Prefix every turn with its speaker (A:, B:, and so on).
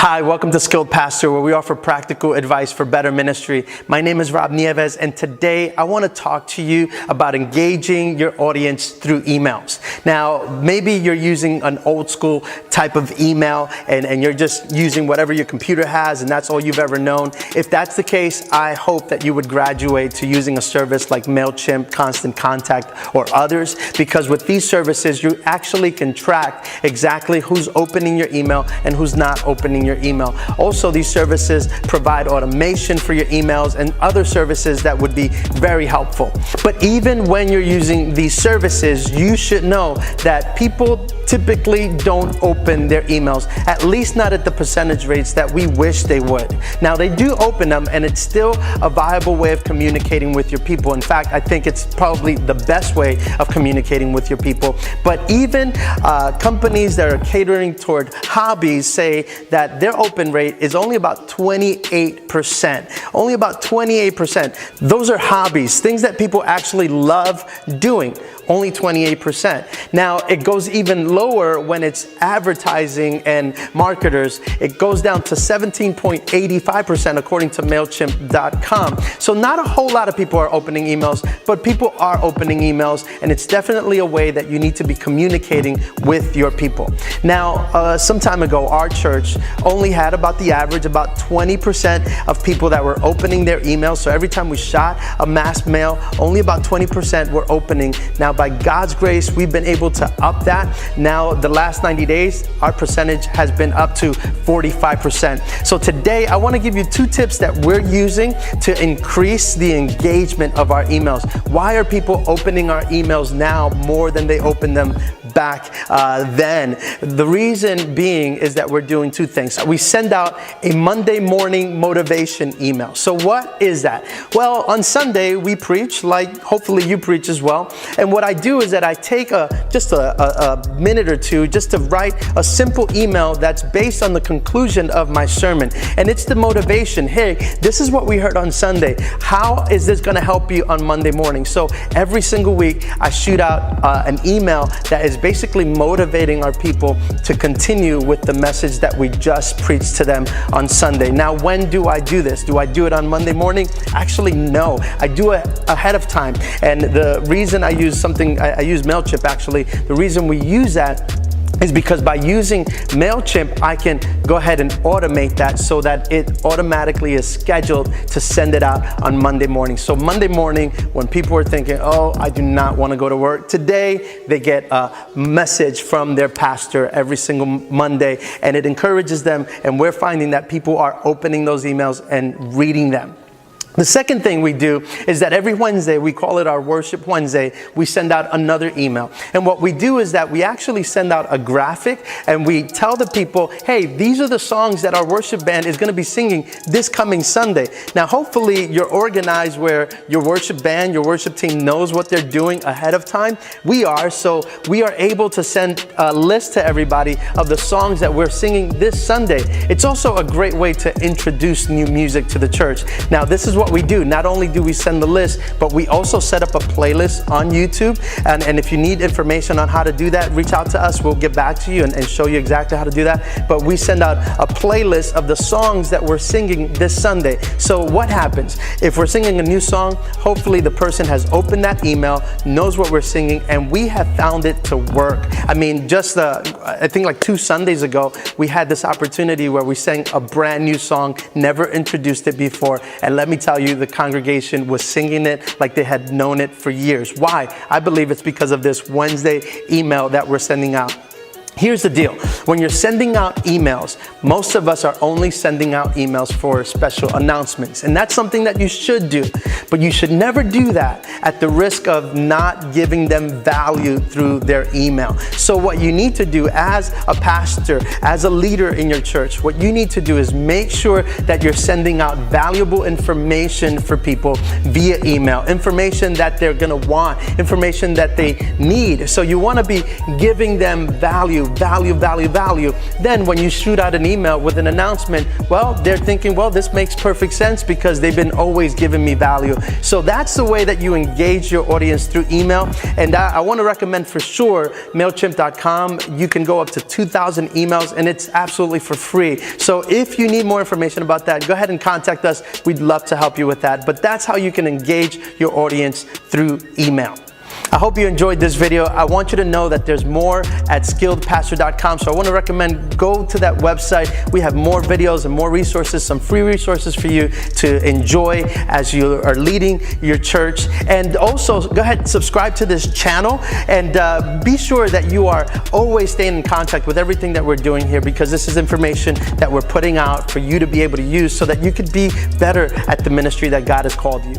A: Hi, welcome to Skilled Pastor, where we offer practical advice for better ministry. My name is Rob Nieves, and today I want to talk to you about engaging your audience through emails. Now, maybe you're using an old school type of email and you're just using whatever your computer has and that's all you've ever known. If that's the case, I hope that you would graduate to using a service like MailChimp, Constant Contact, or others, because with these services, you actually can track exactly who's opening your email and who's not opening your email. Also, these services provide automation for your emails and other services that would be very helpful. But even when you're using these services, you should know that people typically don't open their emails, at least not at the percentage rates that we wish they would. Now, they do open them, and it's still a viable way of communicating with your people. In fact, I think it's probably the best way of communicating with your people. But even companies that are catering toward hobbies say that their open rate is only about 28%. Only about 28%. Those are hobbies, things that people actually love doing. Only 28%. Now, it goes even lower when it's advertising and marketers. It goes down to 17.85% according to MailChimp.com. So not a whole lot of people are opening emails, but people are opening emails, and it's definitely a way that you need to be communicating with your people. Now, some time ago, our church only had about the average, about 20% of people that were opening their emails. So every time we shot a mass mail, only about 20% were opening. Now, by God's grace, we've been able to up that. Now, the last 90 days, our percentage has been up to 45%. So today, I want to give you 2 tips that we're using to increase the engagement of our emails. Why are people opening our emails now more than they opened them back then? The reason being is that we're doing 2 things. We send out a Monday morning motivation email. So what is that? Well, on Sunday, we preach, like hopefully you preach as well. And what I do is that I take just a minute or two just to write a simple email that's based on the conclusion of my sermon. And it's the motivation. Hey, this is what we heard on Sunday. How is this going to help you on Monday morning? So every single week, I shoot out an email that is basically motivating our people to continue with the message that we just preached to them on Sunday. Now, when do I do this? Do I do it on Monday morning? Actually, no. I do it ahead of time. And the reason I use MailChimp actually. The reason we use that is because by using MailChimp, I can go ahead and automate that so that it automatically is scheduled to send it out on Monday morning. So Monday morning, when people are thinking, oh, I do not want to go to work today, they get a message from their pastor every single Monday, and it encourages them, and we're finding that people are opening those emails and reading them. The second thing we do is that every Wednesday, we call it our Worship Wednesday, we send out another email. And what we do is that we actually send out a graphic and we tell the people, hey, these are the songs that our worship band is going to be singing this coming Sunday. Now, hopefully you're organized where your worship band, your worship team knows what they're doing ahead of time. We are, so we are able to send a list to everybody of the songs that we're singing this Sunday. It's also a great way to introduce new music to the church. Now, this is what we do. Not only do we send the list, but we also set up a playlist on YouTube. And if you need information on how to do that, reach out to us. We'll get back to you and show you exactly how to do that. But we send out a playlist of the songs that we're singing this Sunday. So what happens? If we're singing a new song, hopefully the person has opened that email, knows what we're singing, and we have found it to work. I mean, I think like 2 Sundays ago, we had this opportunity where we sang a brand new song, never introduced it before. And let me tell you, the congregation was singing it like they had known it for years. Why? I believe it's because of this Wednesday email that we're sending out. Here's the deal. When you're sending out emails, most of us are only sending out emails for special announcements. And that's something that you should do. But you should never do that at the risk of not giving them value through their email. So what you need to do as a pastor, as a leader in your church, what you need to do is make sure that you're sending out valuable information for people via email, information that they're going to want, information that they need. So you want to be giving them value value, then when you shoot out an email with an announcement, well, they're thinking, well, this makes perfect sense because they've been always giving me value. So that's the way that you engage your audience through email. And I want to recommend for sure MailChimp.com. You can go up to 2,000 emails and it's absolutely for free. So if you need more information about that, go ahead and contact us. We'd love to help you with that. But that's how you can engage your audience through email. I hope you enjoyed this video. I want you to know that there's more at skilledpastor.com. So I want to recommend go to that website. We have more videos and more resources, some free resources for you to enjoy as you are leading your church. And also go ahead and subscribe to this channel and be sure that you are always staying in contact with everything that we're doing here, because this is information that we're putting out for you to be able to use so that you could be better at the ministry that God has called you.